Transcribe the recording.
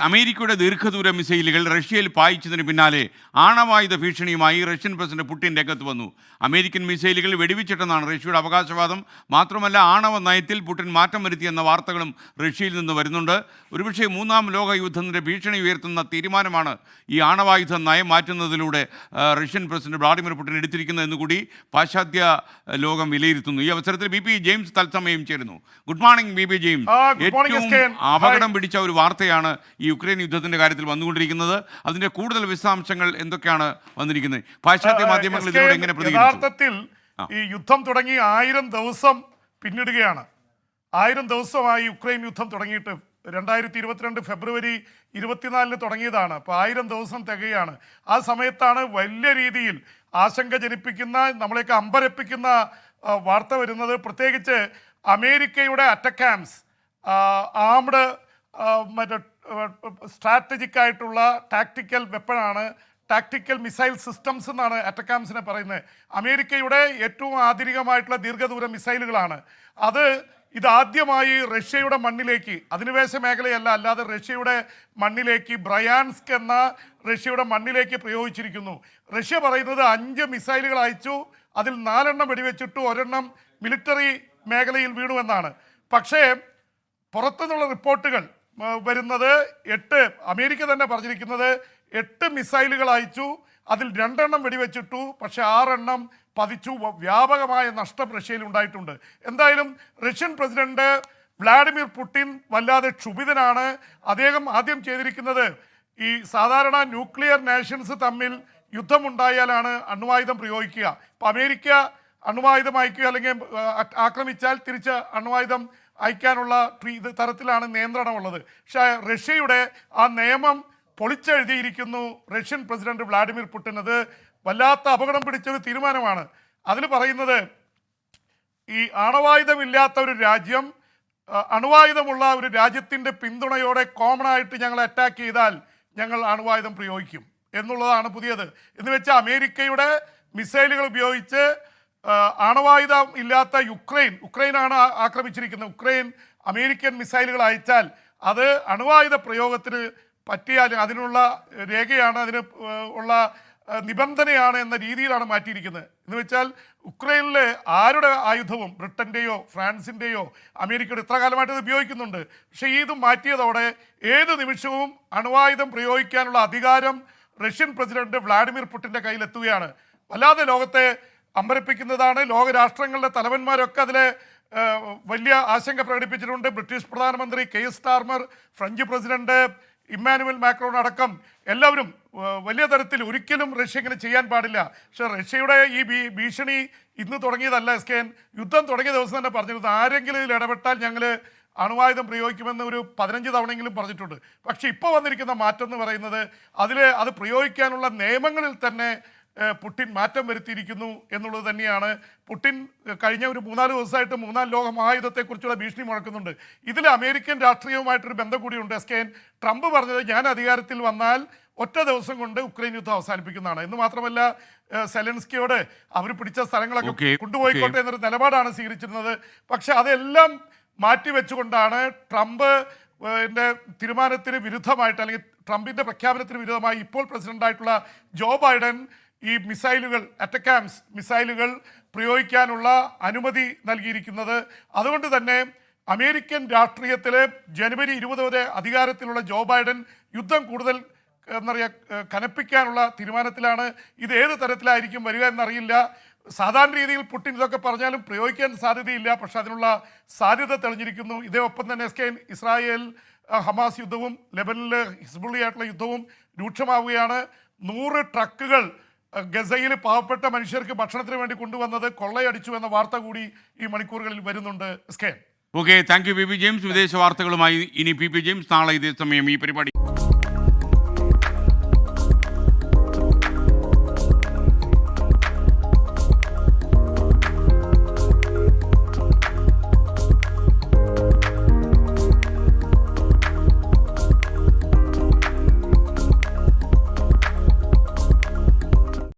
അമേരിക്കയുടെ ദീർഘദൂര മിസൈലുകൾ റഷ്യയിൽ പായിച്ചതിന് പിന്നാലെ ആണവായുധ ഭീഷണിയുമായി റഷ്യൻ പ്രസിഡന്റ് പുടിൻ രംഗത്ത് വന്നു. അമേരിക്കൻ മിസൈലുകൾ വെടിവെച്ചിട്ടെന്നാണ് റഷ്യയുടെ അവകാശവാദം. മാത്രമല്ല, ആണവ നയത്തിൽ പുടിൻ മാറ്റം വരുത്തിയെന്ന വാർത്തകളും റഷ്യയിൽ നിന്ന് വരുന്നുണ്ട്. ഒരുപക്ഷെ മൂന്നാം ലോക യുദ്ധത്തിൻ്റെ ഭീഷണി ഉയർത്തുന്ന തീരുമാനമാണ് ഈ ആണവായുധ നയം മാറ്റുന്നതിലൂടെ റഷ്യൻ പ്രസിഡന്റ് വ്ളാഡിമിർ പുടിൻ എടുത്തിരിക്കുന്നത് എന്നുകൂടി പാശ്ചാത്യ ലോകം വിലയിരുത്തുന്നു. ഈ അവസരത്തിൽ ബി പി ജെയിംസ് തത്സമയം ചേരുന്നു. Good morning B P James. ഏറ്റവും അപകടം പിടിച്ച ഒരു വാർത്തയാണ് ഈ യുക്രൈൻ യുദ്ധത്തിന്റെ കാര്യത്തിൽ വന്നുകൊണ്ടിരിക്കുന്നത്. അതിന്റെ കൂടുതൽ വിശദാംശങ്ങൾ എന്തൊക്കെയാണ് വന്നിരിക്കുന്നത്? പാശ്ചാത്യ മാധ്യമങ്ങൾ ഇതിലൂടെ എങ്ങനെ പ്രതികരിച്ചു? യഥാർത്ഥത്തിൽ ഈ യുദ്ധം തുടങ്ങി 1000 ദിവസം പിന്നിടുകയാണ്. 1000 ദിവസമായി യുക്രൈൻ യുദ്ധം തുടങ്ങിയിട്ട്. 2022 ഫെബ്രുവരി 24 തുടങ്ങിയതാണ്. അപ്പോൾ 1000 ദിവസം തികയാണ്. ആ സമയത്താണ് വലിയ രീതിയിൽ ആശങ്ക ജനിപ്പിക്കുന്ന, നമ്മളെയൊക്കെ അമ്പരപ്പിക്കുന്ന വാർത്ത വരുന്നത്. പ്രത്യേകിച്ച് അമേരിക്കയുടെ അറ്റക്കാംസ്, ആംഡ് മറ്റേ സ്ട്രാറ്റജിക് ആയിട്ടുള്ള ടാക്ടിക്കൽ വെപ്പണാണ്, ടാക്ടിക്കൽ മിസൈൽ സിസ്റ്റംസ് എന്നാണ് അറ്റക്കാംസിനെ പറയുന്നത്. അമേരിക്കയുടെ ഏറ്റവും ആധുനികമായിട്ടുള്ള ദീർഘദൂര മിസൈലുകളാണ് അത്. ഇതാദ്യമായി റഷ്യയുടെ മണ്ണിലേക്ക്, അധിനിവേശ മേഖലയല്ല, അല്ലാതെ റഷ്യയുടെ മണ്ണിലേക്ക്, ബ്രയാൻസ്ക് എന്ന റഷ്യയുടെ മണ്ണിലേക്ക് പ്രയോഗിച്ചിരിക്കുന്നു. റഷ്യ പറയുന്നത് 5 മിസൈലുകൾ അയച്ചു, അതിൽ 4 എണ്ണം വെടിവെച്ചിട്ടു, 1 എണ്ണം മിലിറ്ററി മേഖലയിൽ വീണുവെന്നാണ്. പക്ഷേ പുറത്തുനിന്നുള്ള റിപ്പോർട്ടുകൾ വരുന്നത് 8, അമേരിക്ക തന്നെ പറഞ്ഞിരിക്കുന്നത് 8 മിസൈലുകൾ അയച്ചു, അതിൽ 2 എണ്ണം വെടിവെച്ചിട്ടു, പക്ഷേ 6 എണ്ണം പതിച്ചു. വ്യാപകമായ നഷ്ടം റഷ്യയിൽ ഉണ്ടായിട്ടുണ്ട്. എന്തായാലും റഷ്യൻ പ്രസിഡന്റ് വ്ളാഡിമിർ പുടിൻ വല്ലാതെ ക്ഷുഭിതനാണ്. അദ്ദേഹം ആദ്യം ചെയ്തിരിക്കുന്നത്, ഈ സാധാരണ ന്യൂക്ലിയർ നേഷൻസ് തമ്മിൽ യുദ്ധമുണ്ടായാലാണ് അണ്വായുധം പ്രയോഗിക്കുക. ഇപ്പം അമേരിക്ക അണ്വായുധം അയക്കുക അല്ലെങ്കിൽ ആക്രമിച്ചാൽ തിരിച്ച് അണ്വായുധം അയക്കാനുള്ള തരത്തിലാണ് നിയന്ത്രണമുള്ളത്. പക്ഷേ റഷ്യയുടെ ആ നിയമം പൊളിച്ചെഴുതിയിരിക്കുന്നു റഷ്യൻ പ്രസിഡന്റ് വ്ളാഡിമിർ പുടിൻ. അത് വല്ലാത്ത അപകടം പിടിച്ചൊരു തീരുമാനമാണ്. അതിൽ പറയുന്നത്, ഈ ആണവായുധമില്ലാത്ത ഒരു രാജ്യം അണുവായുധമുള്ള ഒരു രാജ്യത്തിൻ്റെ പിന്തുണയോടെ കോമൺ ആയിട്ട് ഞങ്ങൾ അറ്റാക്ക് ചെയ്താൽ ഞങ്ങൾ അണുവായുധം പ്രയോഗിക്കും എന്നുള്ളതാണ് പുതിയത്. എന്ന് വെച്ചാൽ അമേരിക്കയുടെ മിസൈലുകൾ ഉപയോഗിച്ച് ആണവായുധം ഇല്ലാത്ത യുക്രൈനാണ് ആക്രമിച്ചിരിക്കുന്നത്. യുക്രൈൻ അമേരിക്കൻ മിസൈലുകൾ അയച്ചാൽ അത് അണുവായുധ പ്രയോഗത്തിന് പറ്റിയാൽ അതിനുള്ള രേഖയാണ്, അതിന് ഉള്ള നിബന്ധനയാണ് എന്ന രീതിയിലാണ് മാറ്റിയിരിക്കുന്നത്. എന്ന് വെച്ചാൽ യുക്രൈനിലെ ആരുടെ ആയുധവും, ബ്രിട്ടൻ്റെയോ ഫ്രാൻസിൻ്റെയോ അമേരിക്കയുടെ ഇത്ര കാലമായിട്ട് ഇത് ഉപയോഗിക്കുന്നുണ്ട്. പക്ഷേ ഇത് മാറ്റിയതോടെ ഏത് നിമിഷവും അണുവായുധം പ്രയോഗിക്കാനുള്ള അധികാരം റഷ്യൻ പ്രസിഡന്റ് വ്ളാഡിമിർ പുടിൻ്റെ കയ്യിലെത്തുകയാണ്. വല്ലാതെ ലോകത്തെ അമ്പരപ്പിക്കുന്നതാണ്. ലോകരാഷ്ട്രങ്ങളുടെ തലവന്മാരൊക്കെ അതിൽ വലിയ ആശങ്ക പ്രകടിപ്പിച്ചിട്ടുണ്ട്. ബ്രിട്ടീഷ് പ്രധാനമന്ത്രി Keir Starmer, French president Emmanuel Macron അടക്കം എല്ലാവരും വലിയ തരത്തിൽ ഒരിക്കലും റഷ്യ ഇങ്ങനെ ചെയ്യാൻ പാടില്ല. പക്ഷേ റഷ്യയുടെ ഈ ഭീഷണി ഇന്ന് തുടങ്ങിയതല്ല. യുദ്ധം തുടങ്ങിയ ദിവസം തന്നെ പറഞ്ഞിരുന്നു, ആരെങ്കിലും ഇതിൽ ഇടപെട്ടാൽ ഞങ്ങൾ അണുവായുധം പ്രയോഗിക്കുമെന്ന് ഒരു 15 തവണയെങ്കിലും പറഞ്ഞിട്ടുണ്ട്. പക്ഷേ ഇപ്പോൾ വന്നിരിക്കുന്ന മാറ്റം എന്ന് പറയുന്നത് അത് പ്രയോഗിക്കാനുള്ള നിയമങ്ങളിൽ തന്നെ പുടിൻ മാറ്റം വരുത്തിയിരിക്കുന്നു എന്നുള്ളത് തന്നെയാണ്. പുടിൻ കഴിഞ്ഞ ഒരു 3-4 ദിവസമായിട്ട് 3ാം ലോക മഹായുദ്ധത്തെക്കുറിച്ചുള്ള ഭീഷണി മുഴക്കുന്നുണ്ട്. ഇതിൽ അമേരിക്കൻ രാഷ്ട്രീയവുമായിട്ടൊരു ബന്ധം കൂടിയുണ്ട്. ട്രംപ് പറഞ്ഞത്, ഞാൻ അധികാരത്തിൽ വന്നാൽ ഒറ്റ ദിവസം കൊണ്ട് ഉക്രൈൻ യുദ്ധം അവസാനിപ്പിക്കുന്നതാണ് എന്ന്. മാത്രമല്ല, സെലൻസ്കിയോട് അവർ പിടിച്ച സ്ഥലങ്ങളൊക്കെ കൊണ്ടുപോയിക്കോട്ടെ എന്നൊരു നിലപാടാണ് സ്വീകരിച്ചിരുന്നത്. പക്ഷെ അതെല്ലാം മാറ്റിവെച്ചുകൊണ്ടാണ് ട്രംപ് തീരുമാനത്തിന് വിരുദ്ധമായിട്ട്, അല്ലെങ്കിൽ ട്രംപിൻ്റെ പ്രഖ്യാപനത്തിന് വിരുദ്ധമായി ഇപ്പോൾ പ്രസിഡന്റായിട്ടുള്ള ജോ ബൈഡൻ ഈ മിസൈലുകൾ, അറ്റക്കാംസ് മിസൈലുകൾ പ്രയോഗിക്കാനുള്ള അനുമതി നൽകിയിരിക്കുന്നത്. അതുകൊണ്ട് തന്നെ അമേരിക്കൻ രാഷ്ട്രീയത്തിൽ ജനുവരി 20 വരെ അധികാരത്തിലുള്ള ജോ ബൈഡൻ യുദ്ധം കൂടുതൽ കനപ്പിക്കാനുള്ള തീരുമാനത്തിലാണ്. ഇത് ഏത് തരത്തിലായിരിക്കും വരിക എന്നറിയില്ല. സാധാരണ രീതിയിൽ പുടിൻ ഇതൊക്കെ പറഞ്ഞാലും പ്രയോഗിക്കാൻ സാധ്യതയില്ല. പക്ഷെ അതിനുള്ള സാധ്യത തെളിഞ്ഞിരിക്കുന്നു. ഇതേയൊപ്പം തന്നെ ഇസ്രായേൽ ഹമാസ് യുദ്ധവും ലെബനിൽ ഹിസ്ബുള്ളിയായിട്ടുള്ള യുദ്ധവും രൂക്ഷമാവുകയാണ്. 100 ട്രക്കുകൾ ഗസയിൽ പാവപ്പെട്ട മനുഷ്യർക്ക് ഭക്ഷണത്തിന് വേണ്ടി കൊണ്ടുവന്നത് കൊള്ളയടിച്ചു എന്ന വാർത്ത കൂടി ഈ മണിക്കൂറുകളിൽ വരുന്നുണ്ട്. Okay, thank you P P James. വിദേശ വാർത്തകളുമായി ഇനി പി പി ജെയിംസ് നാളെ ഇതേ സമയം ഈ പരിപാടി